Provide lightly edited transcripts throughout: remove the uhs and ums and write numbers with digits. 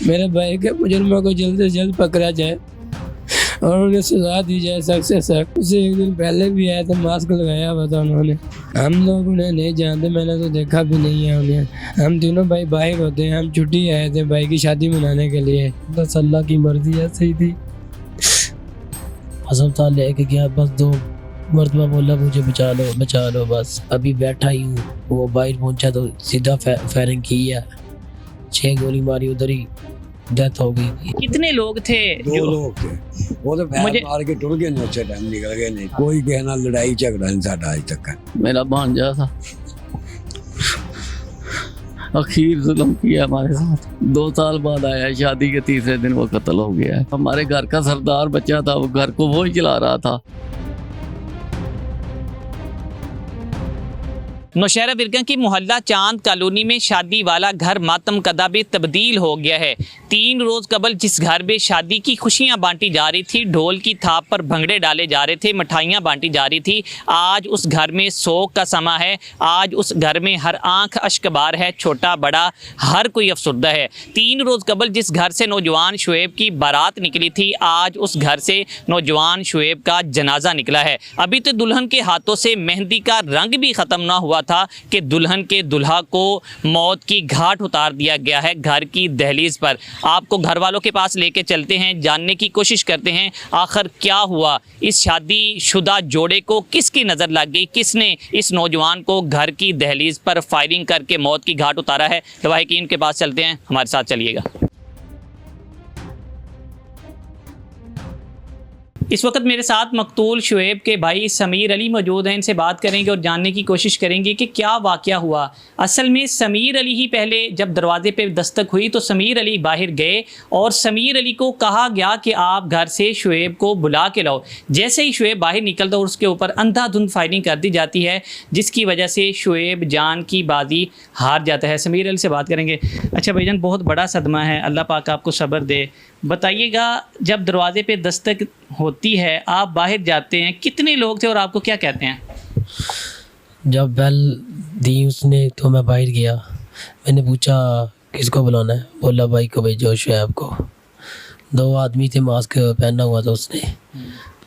मेरे भाई के मुजरिमों को जल्द से जल्द पकड़ा जाए और उन्हें सजा दी जाए सख्त से सख्त। उससे एक दिन पहले भी आया था, मास्क लगाया हुआ था उन्होंने। हम लोग उन्हें नहीं जानते, मैंने तो देखा भी नहीं है उन्हें। हम तीनों भाई बाहर होते हैं, हम छुट्टी आए थे भाई की शादी मनाने के लिए। बस अल्लाह की मर्जी ऐसे ही थी। अस्पताल लेके गया, बस 2 मरतबा बोला मुझे बचा लो बस। अभी बैठा ही हूँ, वो बाहर पहुंचा तो सीधा फायरिंग की है, 6 गोली मारी, उधर ही डेथ हो गई थी। कितने लोग थे? 2 लोग थे, वो तो फायर मार के टुर गए, उसी टाइम निकल गए। नहीं कोई कहना लड़ाई झगड़ा नहीं साडा आज तक। मेरा भांजा था, आखिर जुल्म किया हमारे साथ। 2 साल बाद आया, शादी के 3रे दिन वो कत्ल हो गया है। हमारे घर का सरदार बच्चा था, वो घर को वो ही चला रहा था। नौशहरा विरगं की मोहल्ला चांद कॉलोनी में शादी वाला घर मातम कदा में तब्दील हो गया है। 3 रोज कबल जिस घर में शादी की खुशियां बांटी जा रही थी, ढोल की थाप पर भंगड़े डाले जा रहे थे, मिठाइयां बांटी जा रही थी, आज उस घर में सोग का समा है। आज उस घर में हर आंख अश्कबार है, छोटा बड़ा हर कोई अफसुर्दा है। 3 रोज कबल जिस घर से नौजवान शुएब की बारात निकली थी, आज उस घर से नौजवान शुएब का जनाजा निकला है। अभी तो दुल्हन के हाथों से मेहंदी का रंग भी ख़त्म ना हुआ था कि दुल्हन के दुल्हा को मौत की घाट उतार दिया गया है घर की दहलीज पर। आपको घर वालों के पास लेके चलते हैं, जानने की कोशिश करते हैं आखिर क्या हुआ। इस शादीशुदा जोड़े को किसकी नज़र लग गई, किसने इस नौजवान को घर की दहलीज पर फायरिंग करके मौत की घाट उतारा है। लवाहिकीन के पास चलते हैं, हमारे साथ चलिएगा। इस वक्त मेरे साथ मकतूल शुएब के भाई समीर अली मौजूद हैं। इनसे बात करेंगे और जानने की कोशिश करेंगे कि क्या वाक़या हुआ। असल में समीर अली ही पहले जब दरवाजे पे दस्तक हुई तो समीर अली बाहर गए और समीर अली को कहा गया कि आप घर से शुएब को बुला के लाओ। जैसे ही शुएब बाहर निकलता और उसके ऊपर अंधाधुंध फायरिंग कर दी जाती है, जिसकी वजह से शुएब जान की बाजी हार जाता है। समीर अली से बात करेंगे। अच्छा भाईजान, बहुत बड़ा सदमा है, अल्लाह पाक आपको सब्र दे। बताइएगा, जब दरवाजे पे दस्तक होती है, आप बाहर जाते हैं, कितने लोग थे और आपको क्या कहते हैं? जब बेल दी उसने तो मैं बाहर गया, मैंने पूछा किसको बुलाना है, बोला भाई को भेजो शुएब को। 2 आदमी थे, मास्क पहना हुआ था उसने।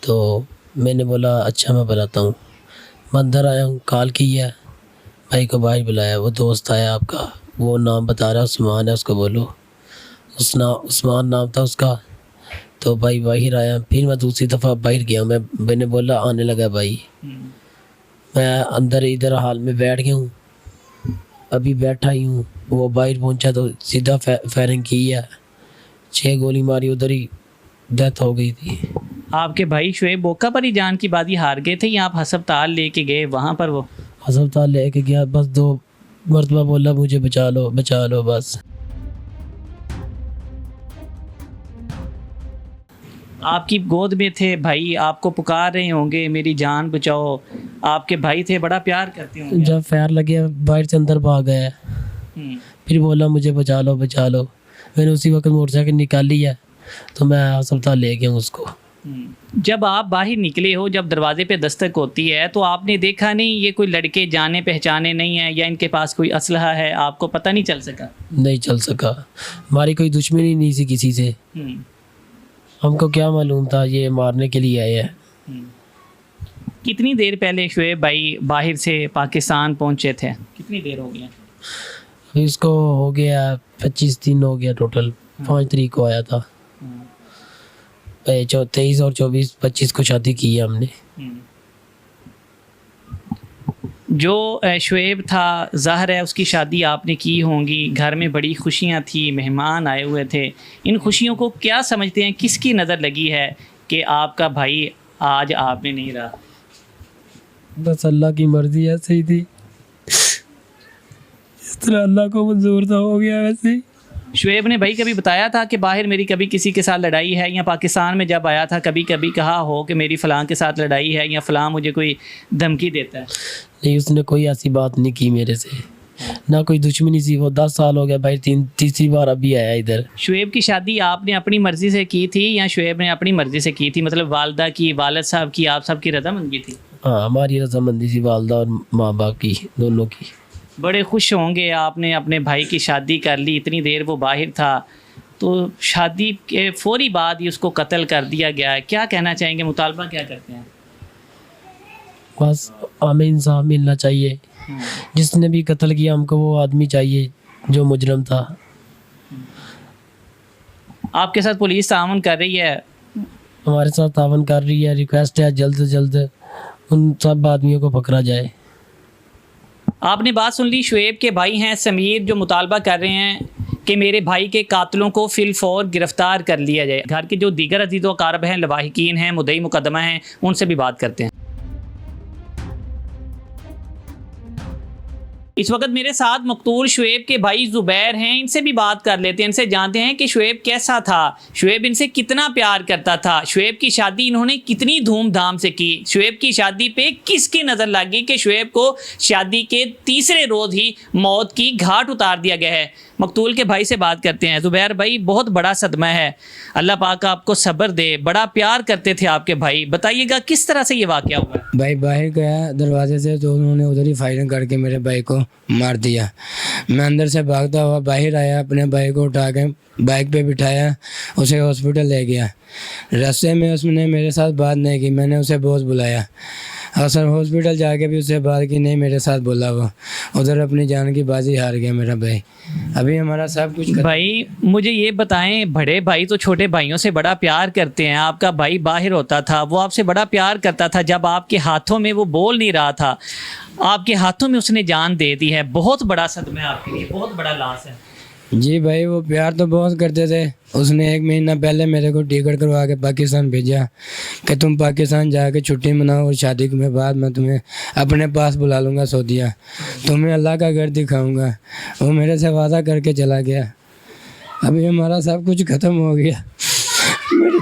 तो मैंने बोला अच्छा मैं बुलाता हूँ। मैं अंदर आया हूँ, कॉल की है, भाई को बाहर बुलाया। वो दोस्त आया आपका, वो नाम बता रहा उस्मान है, उसको बोलो। उस्मान नाम था उसका। तो भाई बाहर आया, फिर मैं दूसरी दफ़ा बाहर गया। मैंने बोला आने लगा भाई। मैं अंदर इधर हाल में बैठ गया हूँ, अभी बैठा ही हूँ। वो बाहर पहुंचा तो सीधा फायरिंग की है, 6 गोली मारी, उधर ही डेथ हो गई थी। आपके भाई शुएब मौका पर ही जान की बाजी हार गए थे या आप अस्पताल लेके गए? वहाँ पर वो अस्पताल लेके गया, बस 2 मरतबा बोला मुझे बचा लो बस। आपकी गोद में थे भाई, आपको पुकार रहे होंगे मेरी जान बचाओ। आपके भाई थे, बड़ा प्यार करते होंगे। जब फायर लगे बाहर से अंदर भाग गया, फिर बोला मुझे बचा लो। मैंने उसी वक्त मोटरसाइकिल निकाली है तो मैं अस्पताल ले गया उसको। जब आप बाहर निकले हो, जब दरवाजे पे दस्तक होती है, तो आपने देखा नहीं ये कोई लड़के जाने पहचाने नहीं है या इनके पास कोई असलहा है? आपको पता नहीं चल सका? नहीं चल सका, हमारी कोई दुश्मनी नहीं थी किसी से। हमको क्या मालूम था ये मारने के लिए आए हैं। कितनी देर पहले शुएब भाई बाहर से पाकिस्तान पहुंचे थे? कितनी देर हो गया? इसको हो गया 25 दिन हो गया टोटल। 5 तारीख को आया था, 23 और 24 25 को शादी की है हमने। जो शुएब था, ज़ाहिर है उसकी शादी आपने की होंगी, घर में बड़ी खुशियां थी, मेहमान आए हुए थे। इन खुशियों को क्या समझते हैं, किसकी नज़र लगी है कि आपका भाई आज आप में नहीं रहा? बस अल्लाह की मर्जी ऐसे ही थी, इस तरह अल्लाह को मंजूर था, हो गया वैसे ही। शुएब ने भाई कभी बताया था कि बाहर मेरी कभी किसी के साथ लड़ाई है, या पाकिस्तान में जब आया था कभी कहा हो कि मेरी फ़लाँ के साथ लड़ाई है या फ़लाँ मुझे कोई धमकी देता है? नहीं, उसने कोई ऐसी बात नहीं की मेरे से, ना कोई दुश्मनी सी। वो 10 साल हो गया भाई, तीसरी बार अभी आया इधर। शुएब की शादी आपने अपनी मर्ज़ी से की थी या शुएब ने अपनी मर्ज़ी से की थी? मतलब वालदा की, वालिद साहब की, आप सब की रजामंदी थी? हाँ, हमारी रजामंदी थी, वालदा और माँ बाप की, दोनों की। बड़े खुश होंगे आपने अपने भाई की शादी कर ली, इतनी देर वो बाहर था। तो शादी के फौरी बाद ही उसको कत्ल कर दिया गया है, क्या कहना चाहेंगे, मुतालबा क्या करते हैं? बस हमें इंसाफ मिलना चाहिए। जिसने भी कत्ल किया हमको वो आदमी चाहिए जो मुजरम था। आपके साथ पुलिस तावन कर रही है? हमारे साथ तावन कर रही है। रिक्वेस्ट है जल्द से जल्द उन सब आदमियों को पकड़ा जाए। आपने बात सुन ली, शुएब के भाई हैं समीर जो मुतालबा कर रहे हैं कि मेरे भाई के कातलों को फिलफौर गिरफ्तार कर लिया जाए। घर के जो दीगर अजीज़ व अकारब हैं, लवाहिकीन हैं, मुद्दई मुकदमा हैं, उनसे भी बात करते हैं। इस वक्त मेरे साथ मकतूल शुएब के भाई ज़ुबैर हैं, इनसे भी बात कर लेते हैं, इनसे जानते हैं कि शुएब कैसा था, शुएब इनसे कितना प्यार करता था, शुएब की शादी इन्होंने कितनी धूमधाम से की, शुएब की शादी पे किसकी नज़र लगी कि शुएब को शादी के तीसरे रोज़ ही मौत की घाट उतार दिया गया है। मकतूल के भाई से बात करते हैं। ज़ुबैर भाई, बहुत बड़ा सदमा है, अल्लाह पाक आपको सब्र दे, बड़ा प्यार करते थे आपके भाई, बताइएगा किस तरह से ये वाक़या हुआ? भाई बाहर गया दरवाजे से तो उन्होंने उधर ही फायरिंग करके मेरे भाई को मार दिया। मैं अंदर से भागता हुआ बाहर आया, अपने भाई को उठा के बाइक पे बिठाया, उसे हॉस्पिटल ले गया। रास्ते में उसने मेरे साथ बात नहीं की, मैंने उसे बहुत बुलाया और सर हॉस्पिटल जाके भी उससे बात की, नहीं मेरे साथ बोला वो, उधर अपनी जान की बाजी हार गया मेरा भाई। अभी हमारा सब कुछ भाई मुझे ये बताएं, बड़े भाई तो छोटे भाइयों से बड़ा प्यार करते हैं, आपका भाई बाहर होता था, वो आपसे बड़ा प्यार करता था, जब आपके हाथों में वो बोल नहीं रहा था, आपके हाथों में उसने जान दे दी है, बहुत बड़ा सदमा है आपके लिए, बहुत बड़ा लॉस है। जी भाई, वो प्यार तो बहुत करते थे। उसने 1 महीना पहले मेरे को टिकट करवा के पाकिस्तान भेजा कि तुम पाकिस्तान जाके छुट्टी मनाओ और शादी के बाद मैं तुम्हें अपने पास बुला लूँगा सऊदीया, तुम्हें अल्लाह का घर दिखाऊंगा। वो मेरे से वादा करके चला गया। अभी हमारा सब कुछ ख़त्म हो गया। मेरी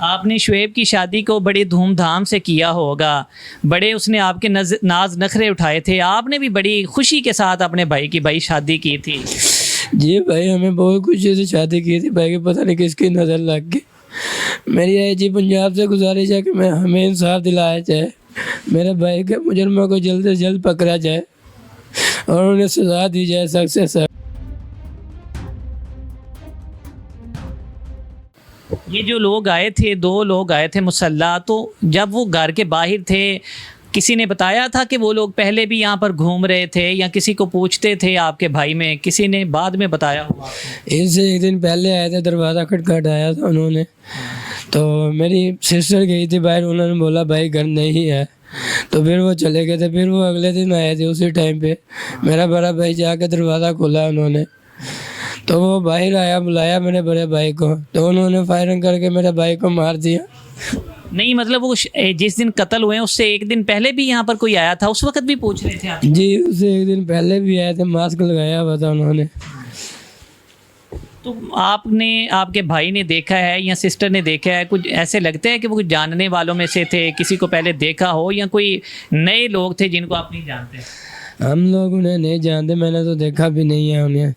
आपने शुएब की शादी को बड़ी धूमधाम से किया होगा, बड़े उसने आपके नाज नखरे उठाए थे, आपने भी बड़ी खुशी के साथ अपने भाई की शादी की थी। जी भाई, हमें बहुत खुशी से शादी की थी भाई, की पता नहीं किसकी नज़र लग गई। मेरी आईजी पंजाब से गुजारिश है कि मैं हमें इंसाफ दिलाया जाए, मेरे भाई के मुजरिमों को जल्द से जल्द पकड़ा जाए और उन्हें सजा दी जाए सख्त से सख्त। ये जो लोग आए थे, 2 लोग आए थे मुसल्ला, तो जब वो घर के बाहर थे, किसी ने बताया था कि वो लोग पहले भी यहाँ पर घूम रहे थे, या किसी को पूछते थे आपके भाई में, किसी ने बाद में बताया हुआ? इनसे 1 दिन पहले आए थे, दरवाज़ा खटखटाया था उन्होंने, तो मेरी सिस्टर गई थी बाहर, उन्होंने बोला भाई घर नहीं है, तो फिर वो चले गए थे। फिर वो अगले दिन आए थे, उसी टाइम पे मेरा बड़ा भाई जाके दरवाज़ा खोला उन्होंने, तो वो बाहर आया, बुलाया मेरे बड़े भाई को, तो उन्होंने फायरिंग करके मेरे भाई को मार दिया। नहीं मतलब वो जिस दिन कत्ल हुए उससे 1 दिन पहले भी यहाँ पर कोई आया था, उस वक्त भी पूछ रहे थे आप? जी, उससे 1 दिन पहले भी आए थे, मास्क लगाया हुआ था उन्होंने। तो आपने, आपके भाई ने देखा है या सिस्टर ने देखा है, कुछ ऐसे लगता है कि वो कुछ जानने वालों में से थे, किसी को पहले देखा हो, या कोई नए लोग थे जिनको आप नहीं जानते? हम लोग उन्हें नहीं जानते, मैंने तो देखा भी नहीं है उन्हें।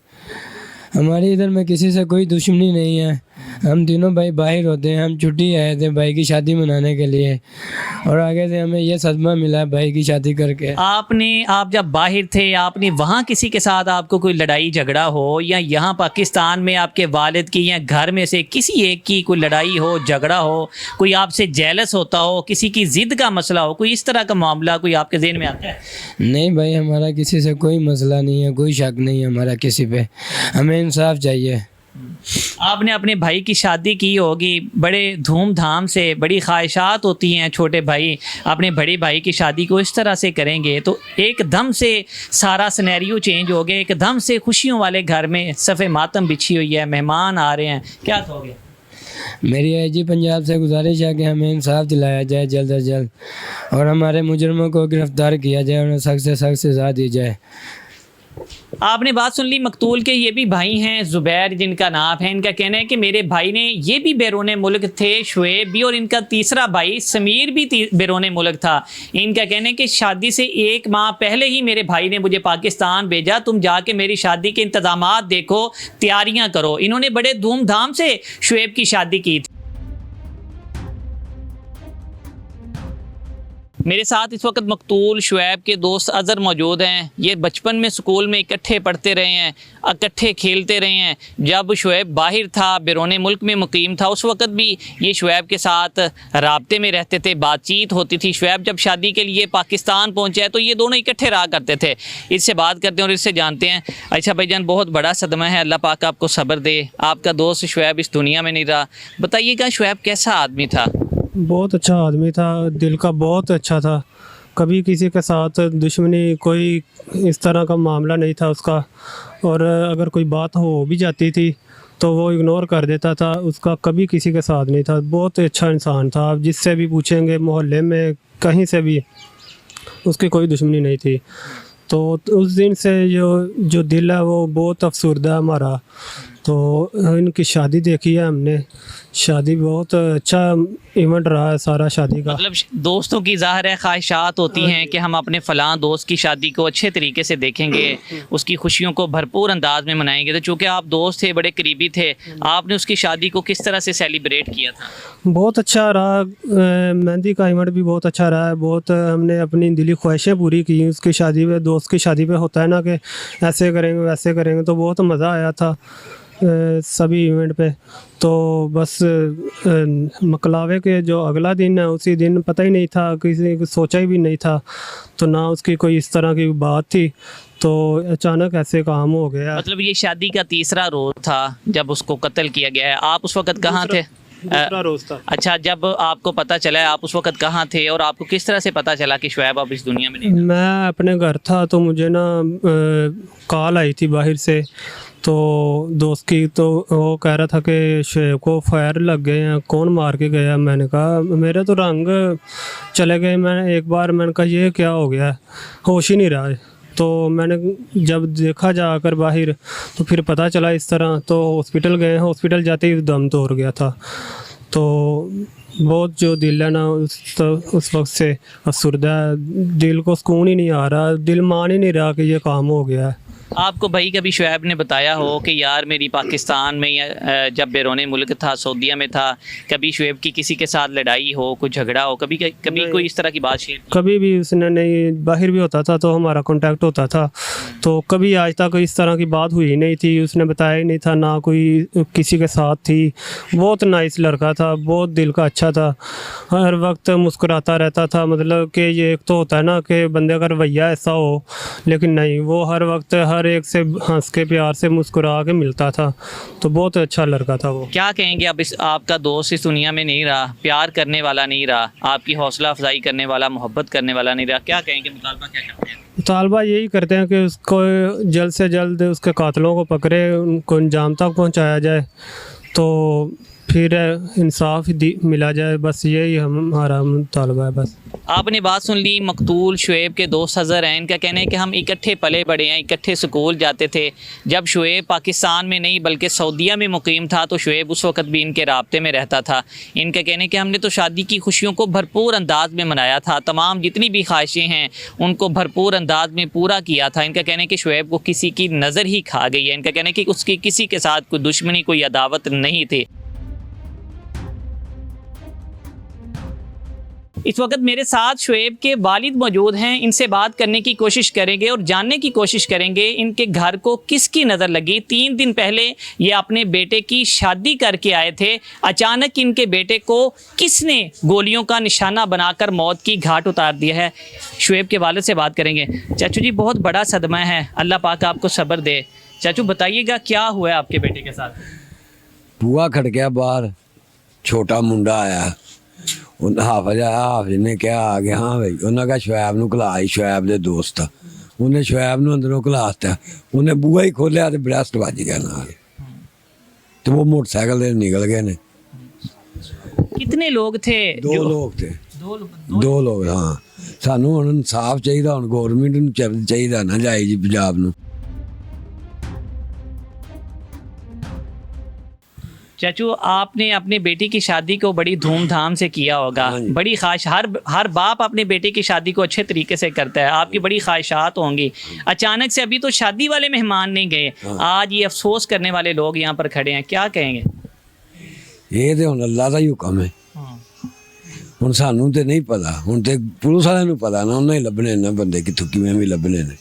हमारी इधर में किसी से कोई दुश्मनी नहीं है, हम तीनों भाई बाहर होते हैं। हम छुट्टी आए थे भाई की शादी मनाने के लिए, और आगे से हमें ये सदमा मिला भाई की शादी करके। आप जब बाहर थे, आपने वहाँ किसी के साथ आपको कोई लड़ाई झगड़ा हो, या यहाँ पाकिस्तान में आपके वालिद की या घर में से किसी एक की कोई लड़ाई हो, झगड़ा हो, कोई आपसे जेलस होता हो, किसी की ज़िद का मसला हो, कोई इस तरह का मामला कोई आपके ज़हन में आता है? नहीं भाई, हमारा किसी से कोई मसला नहीं है, कोई शक नहीं है हमारा किसी पे, हमें इंसाफ चाहिए। आपने अपने भाई की शादी की होगी बड़े धूमधाम से, बड़ी ख्वाहिशात होती हैं छोटे भाई अपने बड़े भाई की शादी को इस तरह से करेंगे, तो एकदम से सारा सिनेरियो चेंज हो गया, एकदम से खुशियों वाले घर में सफ़े मातम बिछी हुई है, मेहमान आ रहे हैं, क्या कहोगे? मेरी आईजी पंजाब से गुजारिश है कि हमें इंसाफ दिलाया जाए जल्द से जल्द, और हमारे मुजरिमों को गिरफ्तार किया जाए, उन्हें सख्त से सख्त सज़ा दी जाए। आपने बात सुन ली मकतूल के, ये भी भाई हैं ज़ुबैर जिनका नाम है, इनका कहना है कि मेरे भाई ने, ये भी बैरून मुल्क थे, शुएब भी, और इनका तीसरा भाई समीर भी बैरून मुल्क था। इनका कहना है कि शादी से 1 माह पहले ही मेरे भाई ने मुझे पाकिस्तान भेजा, तुम जाके मेरी शादी के इंतजामात देखो, तैयारियां करो। इन्होंने बड़े धूमधाम से शुएब की शादी की थी। मेरे साथ इस वक्त मकतूल शुएब के दोस्त अज़हर मौजूद हैं। ये बचपन में स्कूल में इकट्ठे पढ़ते रहे हैं, इकट्ठे खेलते रहे हैं। जब शुएब बाहर था, बैरून मुल्क में मुकीम था, उस वक्त भी ये शुएब के साथ राब्ते में रहते थे, बातचीत होती थी। शुएब जब शादी के लिए पाकिस्तान पहुँचे हैं तो ये दोनों इकट्ठे रहा करते थे। इससे बात करते हैं और इससे जानते हैं। अच्छा भाईजान, बहुत बड़ा सदमा है, अल्लाह पाक आपको सब्र दे। आपका दोस्त शुएब इस दुनिया में नहीं रहा, बताइएगा शुएब कैसा आदमी था? बहुत अच्छा आदमी था, दिल का बहुत अच्छा था। कभी किसी के साथ दुश्मनी, कोई इस तरह का मामला नहीं था उसका। और अगर कोई बात हो भी जाती थी तो वो इग्नोर कर देता था, उसका कभी किसी के साथ नहीं था। बहुत अच्छा इंसान था, आप जिससे भी पूछेंगे मोहल्ले में कहीं से भी उसकी कोई दुश्मनी नहीं थी। तो उस दिन से जो दिल है वो बहुत अफसरदा है हमारा। तो इनकी शादी देखी है हमने, शादी बहुत अच्छा इवेंट रहा है सारा शादी का। मतलब दोस्तों की ज़ाहिर है ख्वाहिशात होती हैं कि हम अपने फ़लाँ दोस्त की शादी को अच्छे तरीके से देखेंगे, उसकी खुशियों को भरपूर अंदाज में मनाएंगे। तो चूँकि आप दोस्त थे, बड़े करीबी थे, आपने उसकी शादी को किस तरह से सेलिब्रेट किया था? बहुत अच्छा रहा, मेहंदी का इवेंट भी बहुत अच्छा रहा है। बहुत हमने अपनी दिली ख्वाहिशें पूरी की उसकी शादी पे। दोस्त की शादी पे होता है ना कि ऐसे करेंगे वैसे करेंगे, तो बहुत मज़ा आया था सभी इवेंट पे। तो बस मकलावे के जो अगला दिन है उसी दिन पता ही नहीं था, किसी को सोचा ही भी नहीं था, तो ना उसकी कोई इस तरह की बात थी, तो अचानक ऐसे काम हो गया। मतलब ये शादी का तीसरा रोज़ था जब उसको कत्ल किया गया है। आप उस वक्त कहाँ थे? दूसरा रोज़ था। अच्छा, जब आपको पता चला है आप उस वक्त कहाँ थे और आपको किस तरह से पता चला कि शुएब अब इस दुनिया में नहीं? मैं अपने घर था, तो मुझे ना कॉल आई थी बाहर से, तो दोस्त की, तो वो कह रहा था कि शुएब को फायर लग गए हैं, कौन मार के गया। मैंने कहा मेरे तो रंग चले गए। मैंने कहा ये क्या हो गया, होश ही नहीं रहा है। तो मैंने जब देखा जाकर बाहर तो फिर पता चला इस तरह। तो हॉस्पिटल गए, हॉस्पिटल जाते ही दम तोड़ गया था। तो बहुत जो दिल है ना उस वक्त से अफसरदा है, दिल को सुकून ही नहीं आ रहा, दिल मान ही नहीं रहा कि ये काम हो गया है। आपको भाई कभी शुएब ने बताया हो कि यार मेरी पाकिस्तान में या जब बैरून मुल्क था, सऊदीया में था, कभी शुएब की किसी के साथ लड़ाई हो, कोई झगड़ा हो, कभी कोई इस तरह की बात शेयर की? कभी भी उसने नहीं, बाहर भी होता था तो हमारा कांटेक्ट होता था, तो कभी आज तक इस तरह की बात हुई नहीं थी। उसने बताया ही नहीं था, ना कोई किसी के साथ थी। बहुत नाइस लड़का था, बहुत दिल का अच्छा था, हर वक्त मुस्कुराता रहता था। मतलब कि ये एक तो होता है ना कि बंदे का रवैया ऐसा हो, लेकिन नहीं, वो हर वक्त हर एक से हंस के प्यार से मुस्कुरा के मिलता था। तो बहुत अच्छा लड़का था वो। क्या कहेंगे अब आपका दोस्त इस दुनिया में नहीं रहा, प्यार करने वाला नहीं रहा, आपकी हौसला अफजाई करने वाला, मोहब्बत करने वाला नहीं रहा, क्या कहेंगे? मुतालबा क्या करते हैं? मुतालबा यही करते हैं कि उसको जल्द से जल्द उसके कातलों को पकड़े, उनको अंजाम तक पहुंचाया जाए, तो फिर इंसाफ मिला जाए। बस यही हमारा मुतालबा है। बस आपने बात सुन ली, मकतूल शुएब के दोस्त अज़हर हैं। इनका कहना है कि हम इकट्ठे पले बड़े हैं, इकट्ठे स्कूल जाते थे। जब शुएब पाकिस्तान में नहीं बल्कि सऊदीया में मुकीम था तो शुएब उस वक्त भी इनके राब्ते में रहता था। इनका कहना है कि हमने तो शादी की खुशियों को भरपूर अंदाज में मनाया था, तमाम जितनी भी ख्वाहिशें हैं उनको भरपूर अंदाज में पूरा किया था। इनका कहना है कि शुएब को किसी की नज़र ही खा गई है। इनका कहना है कि उसकी किसी के साथ कोई दुश्मनी, कोई अदावत नहीं थी। इस वक्त मेरे साथ शुएब के वालिद मौजूद हैं। इनसे बात करने की कोशिश करेंगे और जानने की कोशिश करेंगे इनके घर को किसकी नज़र लगी। 3 दिन पहले ये अपने बेटे की शादी करके आए थे, अचानक इनके बेटे को किसने गोलियों का निशाना बनाकर मौत की घाट उतार दिया है। शुएब के वालिद से बात करेंगे। चाचू जी, बहुत बड़ा सदमा है, अल्लाह पाक आपको सब्र दे। चाचू बताइएगा क्या हुआ है आपके बेटे के साथ? बुआ खड़ गया बाहर, छोटा मुंडा आया, हाफिज आया, हाफिज ने क्या आ गया, हाँ भाई, उन्हें कहा शुएब नूं घला, शुएब दे दोस्त आ, उन्हें शुएब नूं अंदरों घलाता, उन्हें बुआ ही खोलिया तो ब्रैस्ट बज गया नाल, तो वो मोटरसाइकिल से निकल गए ने। कितने लोग थे? 2 लोग थे। 2 लोग, हाँ। सानू हुण इंसाफ चाहिए, हुण गौरमेंट नूं चाहिए ना जाए जी पंजाब नूं। चाचू, आपने अपने बेटी की शादी को बड़ी धूमधाम से किया होगा, बड़ी ख्वाहिश, हर बाप अपने बेटे की शादी को अच्छे तरीके से करता है, आपकी बड़ी ख्वाहिशात होंगी। अचानक से अभी तो शादी वाले मेहमान नहीं गए, आज ये अफसोस करने वाले लोग यहाँ पर खड़े हैं, क्या कहेंगे? ये तो हुण अल्लाह का ही हुक्म है। ਹੁਣ ਸਾਨੂੰ ਤੇ ਨਹੀਂ ਪਤਾ, ਹੁਣ ਤੇ ਪੁਲਿਸ ਵਾਲਿਆਂ ਨੂੰ ਪਤਾ ਨਾ, ਉਹਨਾਂ ਹੀ ਲੱਭਣੇ ਨੇ ਬੰਦੇ, ਕਿੱਥੋਂ ਕਿਵੇਂ ਵੀ ਲੱਭਣੇ ਨੇ।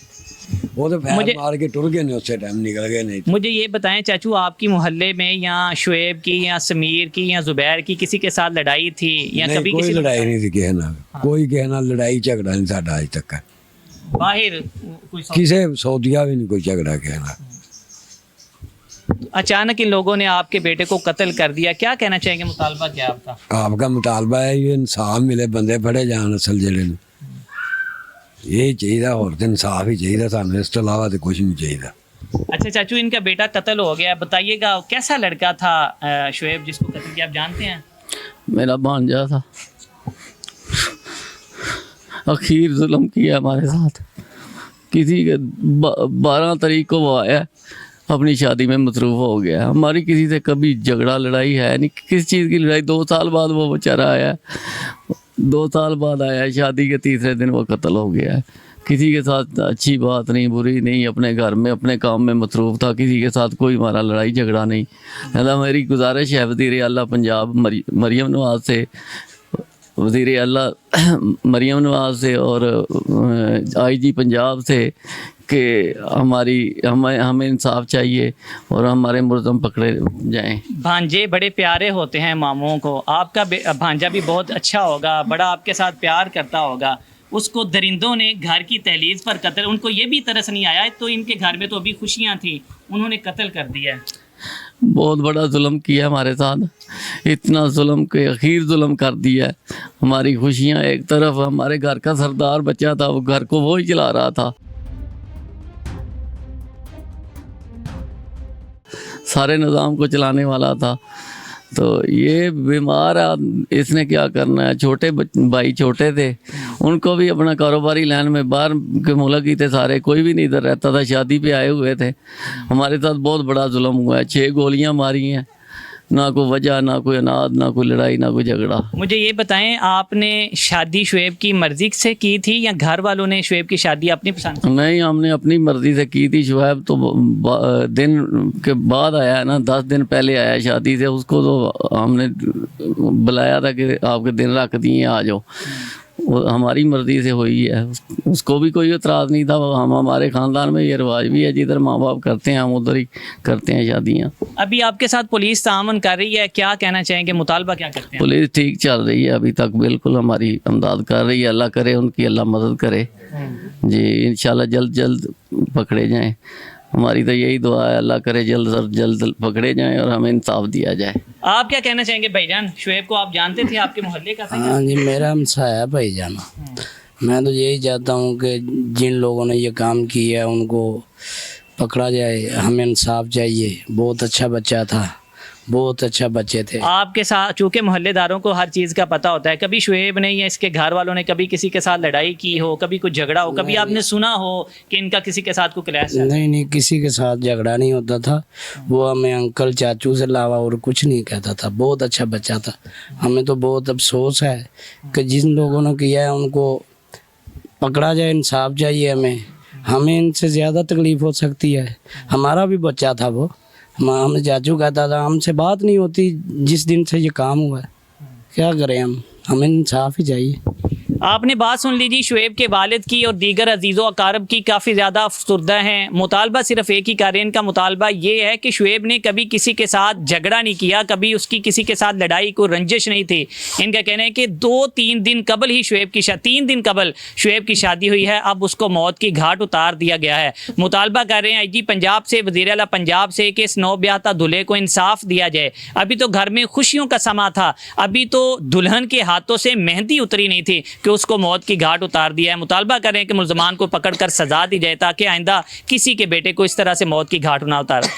वो तो फैर मार के टुर गए ने, उससे टाइम निकल गए नहीं। मुझे ये बताएं चाचू, आपकी मोहल्ले में या शुएब की या समीर की या जुबैर की किसी के साथ लड़ाई थी या नहीं, कभी कोई किसी लड़ाई नहीं थी किसी नाल, कोई किसी नाल लड़ाई झगड़ा नहीं साडा आज तक, बाहर कोई किसी सौदिया भी नहीं कोई झगड़ा किसी नाल। अचानक इन लोगों ने आपके बेटे को कत्ल कर दिया, क्या कहना चाहेंगे, मुतालबा क्या आपका? आपका मुतालबा है ये इंसाफ मिले, बंदे फड़े जान असल जेड़े ने, ये चाहिए, और तो इंसाफ ही चाहिए सानू, इस तो इलावा तो कुछ नहीं चाहिए। अच्छा चाचू, इनका बेटा कत्ल हो गया, बताइएगा कैसा लड़का था शुएब जिसको कत्ल किया, आप जानते हैं? मेरा भांजा था, आखिर जुल्म किया हमारे साथ। किसी के 12 तारीख को वो आया, अपनी शादी में मसरूफ़ हो गया। हमारी किसी से कभी झगड़ा लड़ाई है नहीं, किस चीज़ की लड़ाई। 2 साल बाद वो बेचारा आया, 2 साल बाद आया, शादी के तीसरे दिन वो कत्ल हो गया है। किसी के साथ अच्छी बात नहीं, बुरी नहीं, अपने घर में अपने काम में मसरूफ़ था, किसी के साथ कोई हमारा लड़ाई झगड़ा नहीं। है मेरी गुजारिश है वज़ीर आला पंजाब मरियम नवाज़ से, वज़ीर आला मरियम नवाज़ से और IG पंजाब से कि हमें इंसाफ चाहिए और हमारे मुलज़म पकड़े जाएं। भांजे बड़े प्यारे होते हैं मामों को, आपका भांजा भी बहुत अच्छा होगा, बड़ा आपके साथ प्यार करता होगा, उसको दरिंदों ने घर की दहलीज पर कत्ल, उनको ये भी तरस नहीं आया तो इनके घर में तो अभी खुशियाँ थी, उन्होंने कत्ल कर दिया है। बहुत बड़ा जुल्म किया हमारे साथ, इतना जुल्म के आखिर जुल्म कर दिया है। हमारी खुशियाँ एक तरफ, हमारे घर का सरदार बच्चा था, वो घर को वो ही चला रहा था, सारे निज़ाम को चलाने वाला था। तो ये बीमार है, इसने क्या करना है। छोटे भाई छोटे थे, उनको भी अपना कारोबारी लाइन में, बाहर के मुल्क ही थे सारे, कोई भी नहीं इधर रहता था, शादी पे आए हुए थे। हमारे साथ बहुत बड़ा जुल्म हुआ है, 6 गोलियां मारी हैं, ना कोई वजह, ना कोई अनाज, ना कोई लड़ाई, ना कोई झगड़ा। मुझे ये बताएं, आपने शादी शुएब की मर्जी से की थी या घर वालों ने शुएब की शादी अपनी पसंद से? नहीं, हमने अपनी मर्जी से की थी। शुएब तो दिन के बाद आया है ना, 10 दिन पहले आया शादी से, उसको तो हमने बुलाया था कि आपके दिन रख दिए, आ जाओ। वो हमारी मर्जी से हुई है, उसको भी कोई एतराज़ नहीं था। हम हमारे ख़ानदान में ये रिवाज भी है, जिधर माँ बाप करते हैं हम उधर ही करते हैं शादियाँ। अभी आपके साथ पुलिस तामन कर रही है, क्या कहना चाहेंगे, मुतालबा क्या करते हैं? पुलिस ठीक चल रही है अभी तक, बिल्कुल हमारी इमदाद कर रही है। अल्लाह करे उनकी, अल्लाह मदद करे जी, इंशाल्लाह जल्द जल्द पकड़े जाएँ। हमारी तो यही दुआ है, अल्लाह करे जल्द से जल्द पकड़े जाएं और हमें इंसाफ दिया जाए। आप क्या कहना चाहेंगे भाईजान? शुएब को आप जानते थे, आपके मोहल्ले का था? हाँ जी, मेरा हमसाया है भाईजान। मैं तो यही चाहता हूँ कि जिन लोगों ने ये काम किया है उनको पकड़ा जाए, हमें इंसाफ चाहिए। बहुत अच्छा बच्चा था, बहुत अच्छा बच्चे थे। आपके साथ चूँकि मोहल्लेदारों को हर चीज़ का पता होता है, कभी शुएब ने या इसके घर वालों ने कभी किसी के साथ लड़ाई की हो, कभी कुछ झगड़ा हो, कभी आपने सुना हो कि इनका किसी के साथ कोई क्लैश है? नहीं, किसी के साथ झगड़ा नहीं होता था। वो हमें अंकल चाचू से अलावा और कुछ नहीं कहता था। बहुत अच्छा बच्चा था। हमें तो बहुत अफसोस है कि जिन लोगों ने किया है उनको पकड़ा जाए, इंसाफ चाहिए हमें इनसे ज़्यादा तकलीफ़ हो सकती है। हमारा भी बच्चा था वो, हमें चाचू कहता था, हमसे बात नहीं होती जिस दिन से ये काम हुआ है। क्या करें हमें इंसाफ ही चाहिए। आपने बात सुन लीजिए शुएब के वालिद की और दीगर अजीज़ो अकारब की, काफ़ी ज़्यादा अफसरदा हैं। मुतालबा सिर्फ एक ही कर रहे हैं, इनका मुतालबा ये है कि शुएब ने कभी किसी के साथ झगड़ा नहीं किया, कभी उसकी किसी के साथ लड़ाई को रंजिश नहीं थी। इनका कहना है कि 2-3 दिन कबल ही शुएब की 3 दिन कबल शुएब की शादी हुई है, अब उसको मौत की घाट उतार दिया गया है। मुतालबा कर रहे हैं IG पंजाब से, वज़ीर आला पंजाब से कि इस नौब्याता दूल्हे को इंसाफ दिया जाए। अभी तो घर में खुशियों का समा था, अभी तो दुल्हन के हाथों से मेहंदी उतरी नहीं थी कि उसको मौत की घाट उतार दिया है। मुतालबा करें कि मुल्ज़मान को पकड़कर सजा दी जाए ताकि आइंदा किसी के बेटे को इस तरह से मौत की घाट ना उतार।